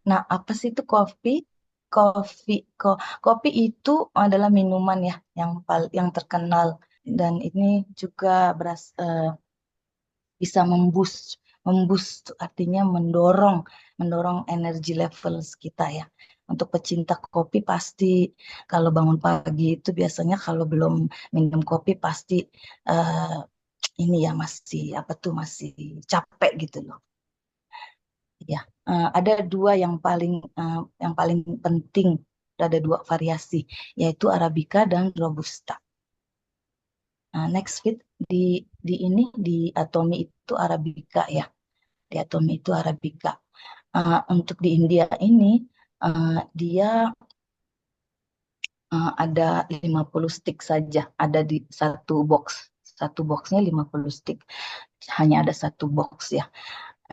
Nah, apa sih itu kopi? Kopi, kopi itu adalah minuman ya yang terkenal dan ini juga bisa memboost artinya mendorong energi levels kita ya. Untuk pecinta kopi pasti kalau bangun pagi itu biasanya kalau belum minum kopi pasti eh, ini ya masih apa tuh masih capek gitu loh. Ya, ada dua yang paling penting, ada dua variasi, yaitu Arabica dan Robusta. Nah, next fit di Atomi itu Arabica ya, di Atomi itu Arabica. Untuk di India ini dia ada 50 stick saja, ada di satu boxnya 50 stick, hanya ada satu box ya.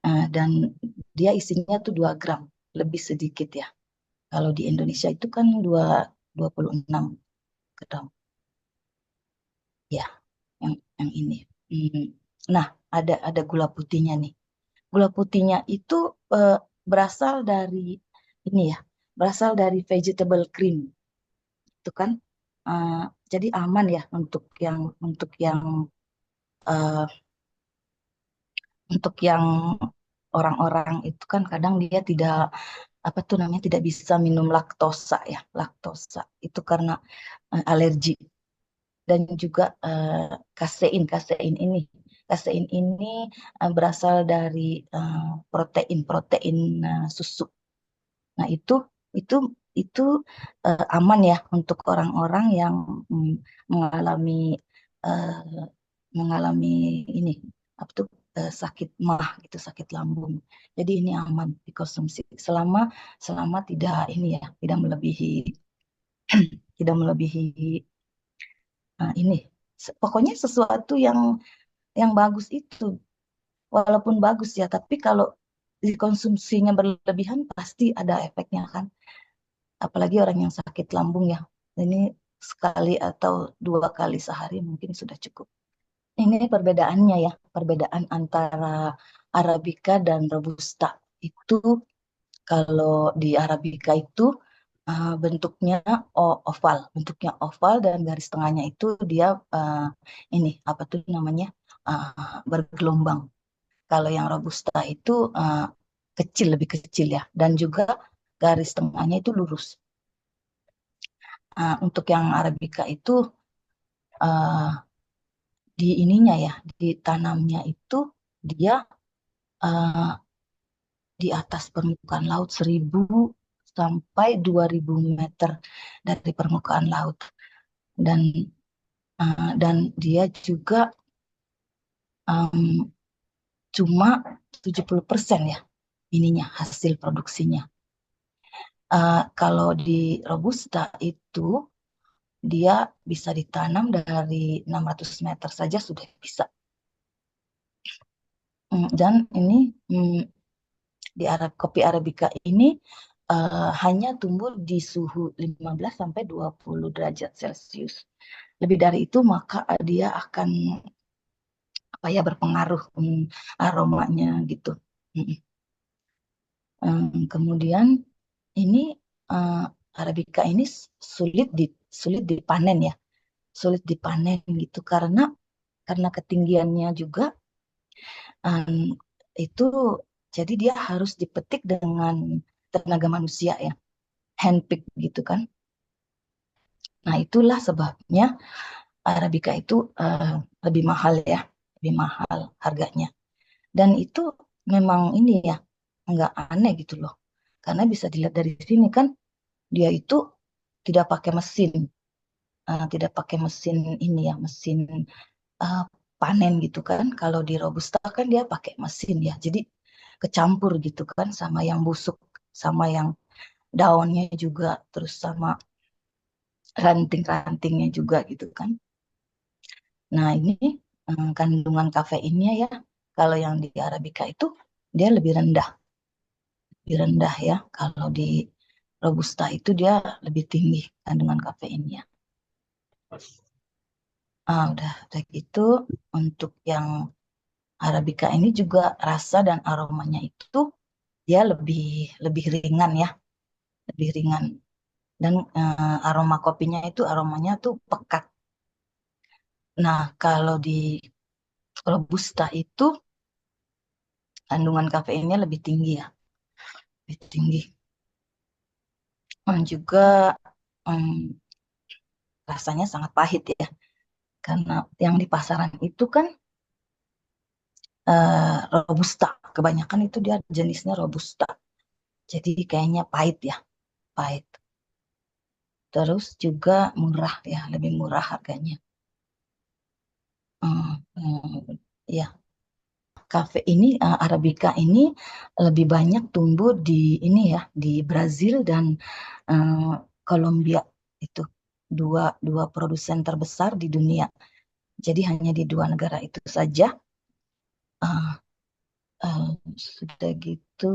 Dan dia isinya tuh 2 gram, lebih sedikit ya. Kalau di Indonesia itu kan 26 gram. Ya, yang ini. Hmm. Nah, ada gula putihnya nih. Gula putihnya itu eh, berasal dari ini ya, berasal dari vegetable cream. Itu kan eh, jadi aman ya eh, untuk yang orang-orang itu kan kadang dia tidak apa tuh namanya tidak bisa minum laktosa ya, laktosa itu karena alergi. Dan juga kasein ini berasal dari protein susu. Nah, itu itu aman ya untuk orang-orang yang mm, mengalami eh, mengalami ini apa tuh sakit mah gitu, sakit lambung. Jadi ini aman dikonsumsi selama selama tidak ini ya, tidak melebihi ini. Pokoknya sesuatu yang bagus itu, walaupun bagus ya, tapi kalau dikonsumsinya berlebihan pasti ada efeknya kan. Apalagi orang yang sakit lambung ya. Ini sekali atau 2 kali sehari mungkin sudah cukup. Ini perbedaannya ya, perbedaan antara Arabica dan Robusta. Itu kalau di Arabica itu bentuknya oval dan garis tengahnya itu dia ini apa tuh namanya bergelombang. Kalau yang Robusta itu kecil, lebih kecil ya, dan juga garis tengahnya itu lurus. Untuk yang Arabica itu uh, di ininya ya, ditanamnya itu dia uh, di atas permukaan laut 1.000 sampai 2.000 meter dari permukaan laut. Dan dia juga um, cuma 70% ya ininya hasil produksinya. Kalau di Robusta itu dia bisa ditanam dari 600 meter saja sudah bisa. Dan ini kopi Arabica ini hanya tumbuh di suhu 15 sampai 20 derajat Celcius. Lebih dari itu maka dia akan apa ya berpengaruh aromanya gitu. Mm. Kemudian ini eh, Arabica ini sulit dipanen ya, sulit dipanen gitu karena ketinggiannya juga em, itu jadi dia harus dipetik dengan tenaga manusia ya, handpick gitu kan. Nah, itulah sebabnya Arabica itu lebih mahal ya, lebih mahal harganya. Dan itu memang ini ya, nggak aneh gitu loh. Karena bisa dilihat dari sini kan, dia itu tidak pakai mesin, tidak pakai mesin ini ya, mesin eh, panen gitu kan. Kalau di Robusta kan dia pakai mesin ya, jadi kecampur gitu kan sama yang busuk, sama yang daunnya juga, terus sama ranting-rantingnya juga gitu kan. Nah, ini kandungan kafeinnya ya, kalau yang di Arabica itu dia lebih rendah ya. Kalau di Robusta itu dia lebih tinggi kandungan kafeinnya. Udah gitu untuk yang Arabica ini juga rasa dan aromanya itu dia lebih lebih ringan ya, lebih ringan. Dan aroma kopinya itu aromanya tuh pekat. Nah, kalau di Robusta itu kandungan kafeinnya lebih tinggi ya, lebih tinggi. Dan juga em, rasanya sangat pahit ya, karena yang di pasaran itu kan Robusta. Kebanyakan itu dia jenisnya Robusta. Jadi kayaknya pahit ya, pahit. Terus juga murah ya, lebih murah harganya. Ya, kafe ini Arabica ini lebih banyak tumbuh di ini ya, di Brazil dan eh, Kolombia itu dua dua produsen terbesar di dunia. Jadi hanya di dua negara itu saja. eh, eh, Sudah gitu,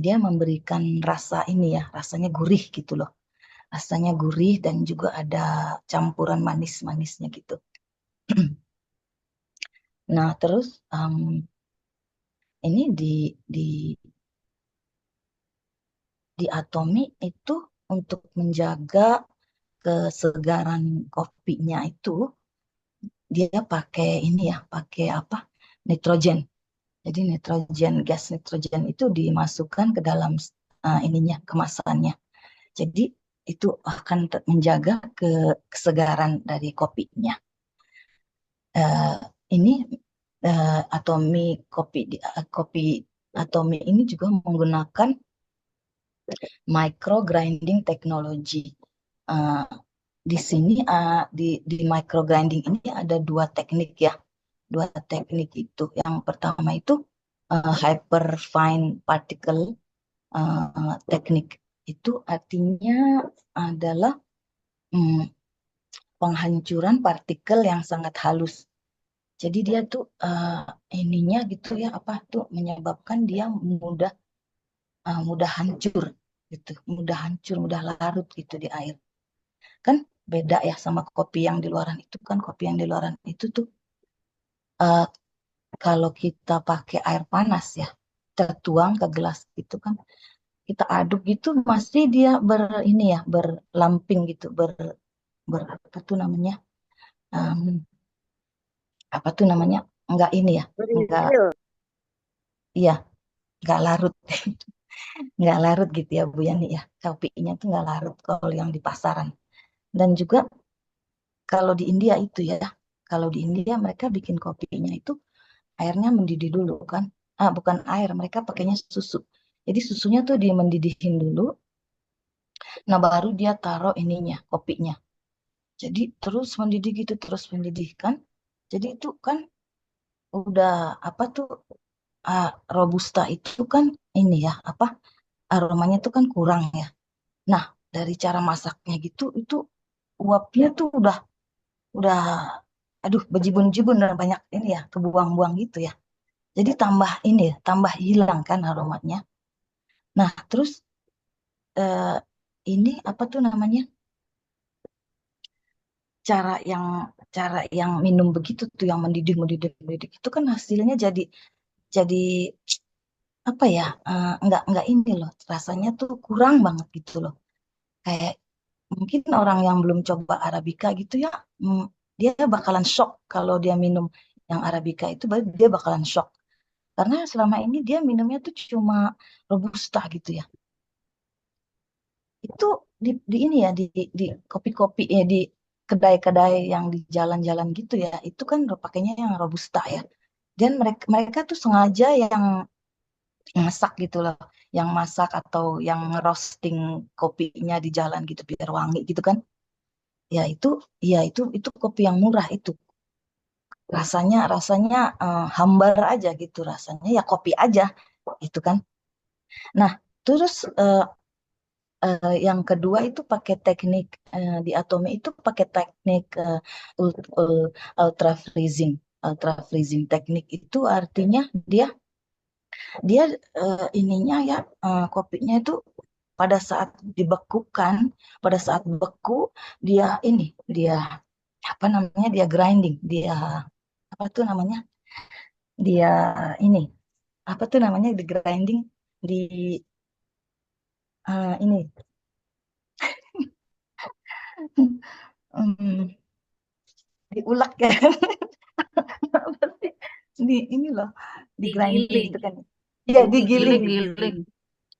dia memberikan rasa ini ya, rasanya gurih gitu loh. Rasanya gurih dan juga ada campuran manis-manisnya gitu. Nah, terus ini di Atomi itu untuk menjaga kesegaran kopinya itu dia pakai ini ya, pakai apa? Nitrogen. Jadi gas nitrogen itu dimasukkan ke dalam ininya, kemasannya. Jadi itu akan menjaga kesegaran dari kopinya. Eh, ini Atomi kopi Atomi ini juga menggunakan micro grinding technology. Eh, di sini di micro grinding ini ada dua teknik ya, dua teknik itu. Yang pertama itu hyper fine particle teknik itu artinya adalah mm, penghancuran partikel yang sangat halus. Jadi dia tuh ininya gitu ya apa tuh menyebabkan dia mudah hancur gitu, mudah hancur, mudah larut gitu di air. Kan beda ya sama kopi yang di luaran itu kan kopi yang di luaran itu tuh eh, kalau kita pakai air panas ya, tertuang ke gelas gitu kan, kita aduk gitu masih dia ini ya berlamping gitu, apa tuh namanya, em, apa tuh namanya, nggak ini ya, nggak, Refill. iya nggak larut, nggak larut gitu ya Bu Yani ya, kopinya tuh nggak larut kalau yang di pasaran. Dan juga kalau di India itu ya, kalau di India mereka bikin kopinya itu airnya mendidih dulu kan. Bukan air, mereka pakainya susu. Jadi susunya tuh dia mendidihin dulu, nah baru dia taruh ininya, kopinya. Jadi terus mendidih gitu, terus mendidih kan. Jadi itu kan udah apa tuh Robusta itu kan ini ya, apa aromanya tuh kan kurang ya. Nah, dari cara masaknya gitu itu uapnya tuh udah aduh bejibun-jibun dan banyak ini ya, kebuang-buang gitu ya. Jadi tambah ini ya, tambah hilang kan aromanya. Nah, terus eh, ini apa tuh namanya? Cara yang cara yang minum begitu tuh yang mendidih mendidih mendidih itu kan hasilnya jadi apa ya? Nggak ini loh, rasanya tuh kurang banget gitu loh. Kayak mungkin orang yang belum coba Arabica gitu ya, mm, dia bakalan shock kalau dia minum yang Arabica itu, dia bakalan shock. Karena selama ini dia minumnya tuh cuma Robusta gitu ya. Itu di ini ya di kopi-kopi ya di kedai-kedai yang di jalan-jalan gitu ya itu kan pakainya yang robusta ya dan mereka mereka tuh sengaja yang masak gitu loh yang masak atau yang roasting kopinya di jalan gitu biar wangi gitu kan ya itu kopi yang murah itu rasanya rasanya hambar aja gitu rasanya ya kopi aja gitu kan. Nah, terus yang kedua itu pakai teknik di Atomi itu pakai teknik ultra freezing. Ultra freezing teknik itu artinya dia dia ininya ya kopinya itu pada saat dibekukan, pada saat beku dia ini dia apa namanya dia grinding, dia apa tuh namanya? Dia ini apa tuh namanya, di grinding, di ini, hmm, diulek ya. Apa sih? Di ini loh, di grinding Digiling, gitu kan. Ya, digiling, digiling, digiling. giling.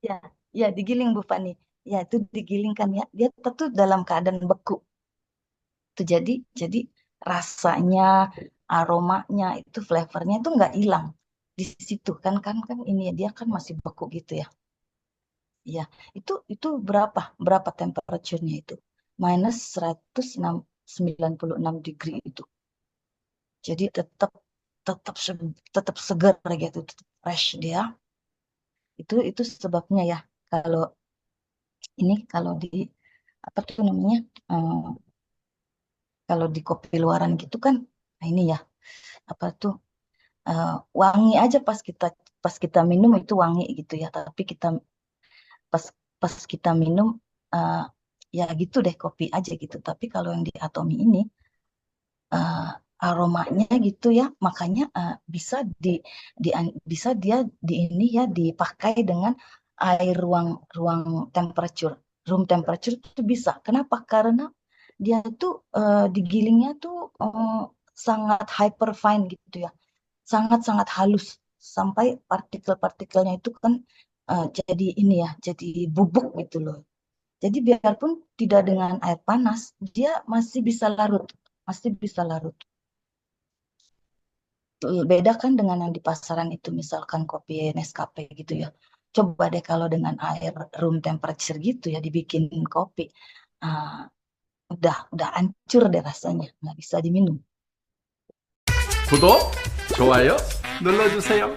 Ya, ya digiling Bu Fani. Ya, itu digiling kan ya. Dia tentu dalam keadaan beku. Itu jadi rasanya, aromanya, itu flavornya itu nggak hilang di situ kan kan kan ini ya, dia kan masih beku gitu ya. Ya, itu berapa temperaturenya itu? Minus 196 degree itu. Jadi tetap segar gitu, tetap fresh dia. Itu sebabnya ya. Kalau ini kalau di apa tuh namanya? eh, Kalau di kopi luaran gitu kan, nah ini ya, apa tuh, eh, wangi aja pas kita minum itu wangi gitu ya. Tapi pas pas kita minum, eh, ya gitu deh, kopi aja gitu. Tapi kalau yang di Atomi ini, eh, aromanya gitu ya, makanya di bisa dia di ini ya, dipakai dengan air ruang temperature, room temperature itu bisa. Kenapa? Karena dia tuh, digilingnya tuh, sangat hyper fine gitu ya, sangat-sangat halus, sampai partikel-partikelnya itu kan, jadi ini ya, jadi bubuk gitu loh. Jadi biarpun tidak dengan air panas, dia masih bisa larut. Beda kan dengan yang di pasaran itu, misalkan kopi Nescafe gitu ya. Coba deh kalau dengan air room temperature gitu ya dibikin kopi, ah, udah hancur deh rasanya, nggak bisa diminum. 구독, 좋아요 눌러주세요.